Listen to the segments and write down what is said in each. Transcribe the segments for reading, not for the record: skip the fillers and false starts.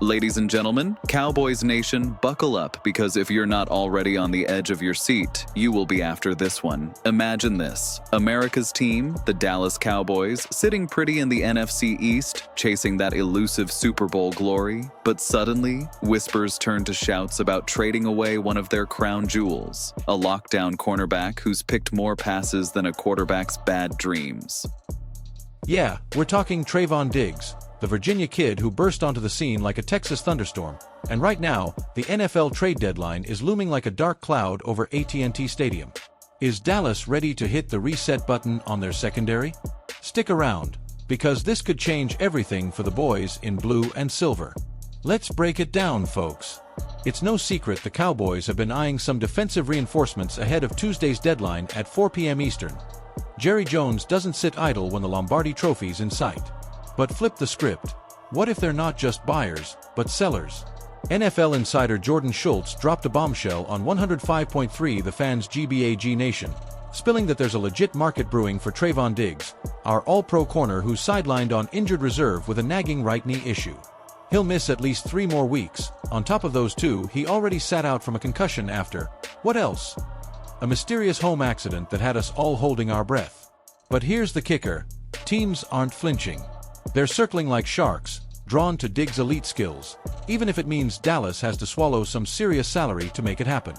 Ladies and gentlemen, Cowboys Nation, buckle up, because if you're not already on the edge of your seat, you will be after this one. Imagine this: America's team, the Dallas Cowboys, sitting pretty in the NFC East, chasing that elusive Super Bowl glory, but suddenly, whispers turn to shouts about trading away one of their crown jewels, a lockdown cornerback who's picked more passes than a quarterback's bad dreams. Yeah, we're talking Trayvon Diggs, the Virginia kid who burst onto the scene like a Texas thunderstorm, and right now, the NFL trade deadline is looming like a dark cloud over AT&T Stadium. Is Dallas ready to hit the reset button on their secondary? Stick around, because this could change everything for the boys in blue and silver. Let's break it down, folks. It's no secret the Cowboys have been eyeing some defensive reinforcements ahead of Tuesday's deadline at 4 p.m. Eastern. Jerry Jones doesn't sit idle when the Lombardi Trophy's in sight. But flip the script. What if they're not just buyers, but sellers? NFL insider Jordan Schultz dropped a bombshell on 105.3 The Fan's GBAG Nation, spilling that there's a legit market brewing for Trayvon Diggs, our All-Pro corner who's sidelined on injured reserve with a nagging right knee issue. He'll miss at least 3 more weeks. On top of those 2, he already sat out from a concussion after, what else? A mysterious home accident that had us all holding our breath. But here's the kicker: teams aren't flinching. They're circling like sharks, drawn to Diggs' elite skills, even if it means Dallas has to swallow some serious salary to make it happen.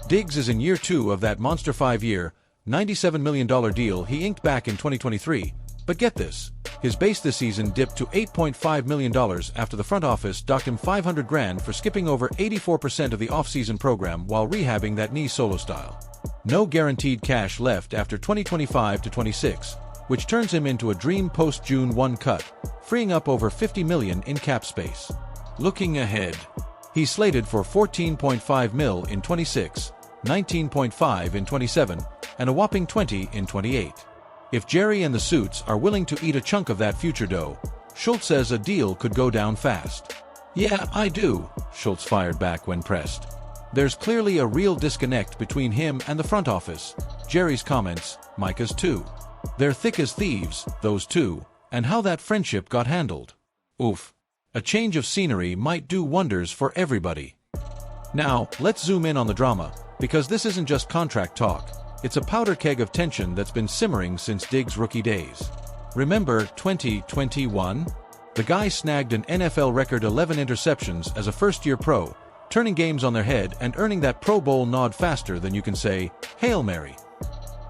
Diggs is in year 2 of that monster 5-year, $97 million deal he inked back in 2023, but get this, his base this season dipped to $8.5 million after the front office docked him $500,000 for skipping over 84% of the offseason program while rehabbing that knee solo style. No guaranteed cash left after 2025 to 26. Which turns him into a dream post-June 1 cut, freeing up over $50 million in cap space. Looking ahead, he's slated for $14.5 million in 26, $19.5 in 27, and a whopping $20 in 28. If Jerry and the suits are willing to eat a chunk of that future dough, Schultz says a deal could go down fast. Yeah, I do, Schultz fired back when pressed. There's clearly a real disconnect between him and the front office. Jerry's comments, Micah's too. They're thick as thieves, those two, and how that friendship got handled. Oof. A change of scenery might do wonders for everybody. Now, let's zoom in on the drama, because this isn't just contract talk. It's a powder keg of tension that's been simmering since Diggs' rookie days. Remember 2021? The guy snagged an NFL record 11 interceptions as a first-year pro, turning games on their head and earning that Pro Bowl nod faster than you can say, Hail Mary.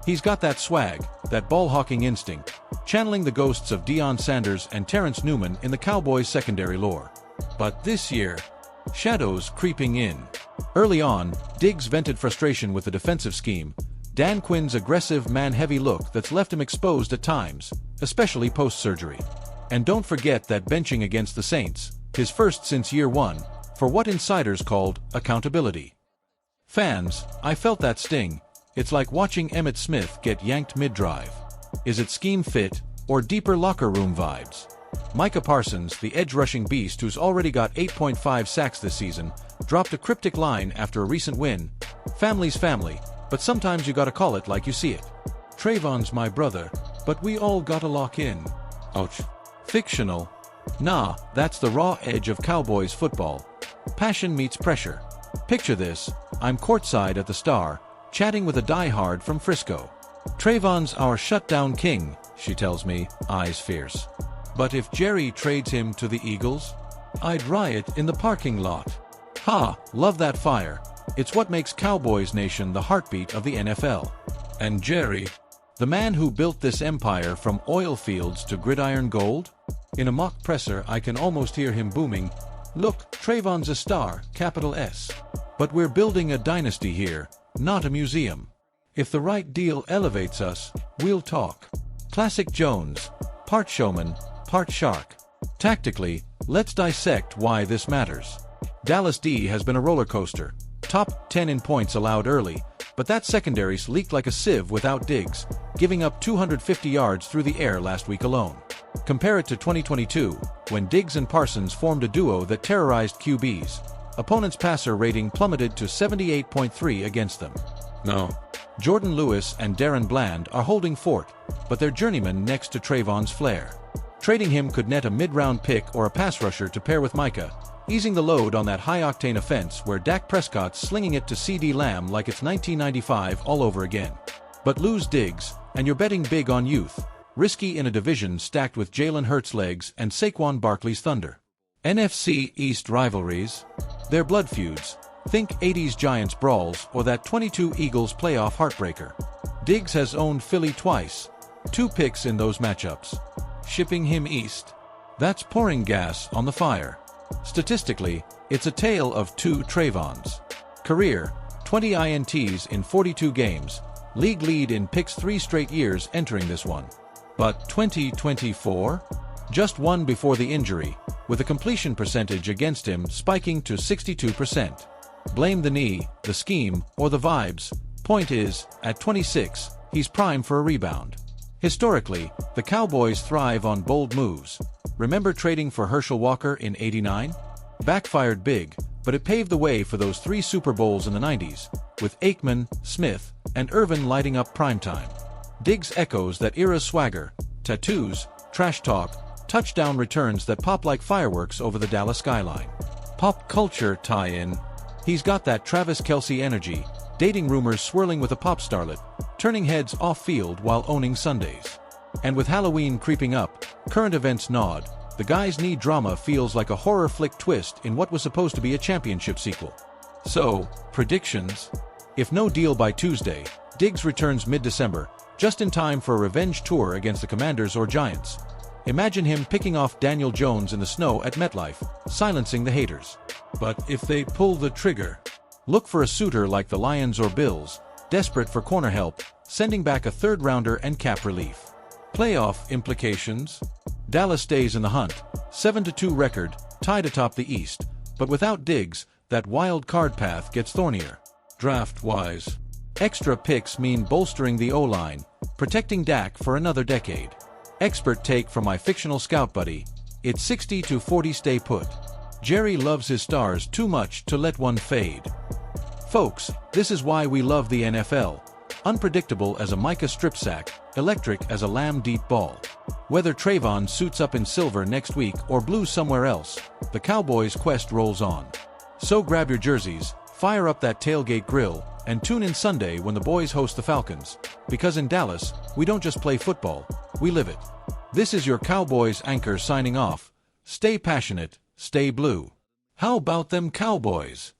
He's got that swag, that ball-hawking instinct, channeling the ghosts of Deion Sanders and Terrence Newman in the Cowboys' secondary lore. But this year, shadows creeping in. Early on, Diggs vented frustration with the defensive scheme, Dan Quinn's aggressive man-heavy look that's left him exposed at times, especially post-surgery. And don't forget that benching against the Saints, his first since year 1, for what insiders called accountability. Fans, I felt that sting. It's like watching Emmitt Smith get yanked mid-drive. Is it scheme fit, or deeper locker room vibes? Micah Parsons, the edge-rushing beast who's already got 8.5 sacks this season, dropped a cryptic line after a recent win. Family's family, but sometimes you gotta call it like you see it. Trayvon's my brother, but we all gotta lock in. Ouch. Fictional? Nah, that's the raw edge of Cowboys football. Passion meets pressure. Picture this: I'm courtside at the Star, chatting with a diehard from Frisco. Trayvon's our shutdown king, she tells me, eyes fierce. But if Jerry trades him to the Eagles, I'd riot in the parking lot. Ha, love that fire. It's what makes Cowboys Nation the heartbeat of the NFL. And Jerry, the man who built this empire from oil fields to gridiron gold? In a mock presser I can almost hear him booming, "Look, Trayvon's a star, capital S. But we're building a dynasty here, not a museum. If the right deal elevates us, we'll talk." Classic Jones, part showman, part shark. Tactically, let's dissect why this matters. Dallas D has been a roller coaster, top 10 in points allowed early, but that secondary's leaked like a sieve without Diggs, giving up 250 yards through the air last week alone. Compare it to 2022, when Diggs and Parsons formed a duo that terrorized QBs. Opponents' passer rating plummeted to 78.3 against them. No. Jordan Lewis and Darren Bland are holding fort, but they're journeymen next to Trayvon's flair. Trading him could net a mid-round pick or a pass rusher to pair with Micah, easing the load on that high-octane offense where Dak Prescott's slinging it to CeeDee Lamb like it's 1995 all over again. But lose Diggs, and you're betting big on youth, risky in a division stacked with Jalen Hurts' legs and Saquon Barkley's thunder. NFC East rivalries? They're blood feuds. Think 80s Giants brawls or that 22 Eagles playoff heartbreaker. Diggs has owned Philly twice, 2 picks in those matchups. Shipping him east? That's pouring gas on the fire. Statistically, it's a tale of 2 Trayvons. Career, 20 INTs in 42 games, league lead in picks 3 straight years entering this one. But 2024? Just one before the injury, with a completion percentage against him spiking to 62%. Blame the knee, the scheme, or the vibes. Point is, at 26, he's prime for a rebound. Historically, the Cowboys thrive on bold moves. Remember trading for Herschel Walker in '89? Backfired big, but it paved the way for those 3 Super Bowls in the '90s, with Aikman, Smith, and Irvin lighting up primetime. Diggs echoes that era's swagger, tattoos, trash talk, touchdown returns that pop like fireworks over the Dallas skyline. Pop culture tie-in. He's got that Travis Kelce energy, dating rumors swirling with a pop starlet, turning heads off-field while owning Sundays. And with Halloween creeping up, current events nod, the guy's knee drama feels like a horror flick twist in what was supposed to be a championship sequel. So, predictions? If no deal by Tuesday, Diggs returns mid-December, just in time for a revenge tour against the Commanders or Giants. Imagine him picking off Daniel Jones in the snow at MetLife, silencing the haters. But if they pull the trigger, look for a suitor like the Lions or Bills, desperate for corner help, sending back a 3rd-rounder and cap relief. Playoff implications? Dallas stays in the hunt, 7-2 record, tied atop the East, but without Diggs, that wild card path gets thornier. Draft-wise, extra picks mean bolstering the O-line, protecting Dak for another decade. Expert take from my fictional scout buddy, it's 60-40 stay put. Jerry loves his stars too much to let one fade. Folks, this is why we love the NFL. Unpredictable as a Micah strip sack, electric as a Lamb deep ball. Whether Trayvon suits up in silver next week or blue somewhere else, the Cowboys' quest rolls on. So grab your jerseys, fire up that tailgate grill, and tune in Sunday when the boys host the Falcons. Because in Dallas, we don't just play football, we live it. This is your Cowboys anchor signing off. Stay passionate, stay blue. How about them Cowboys?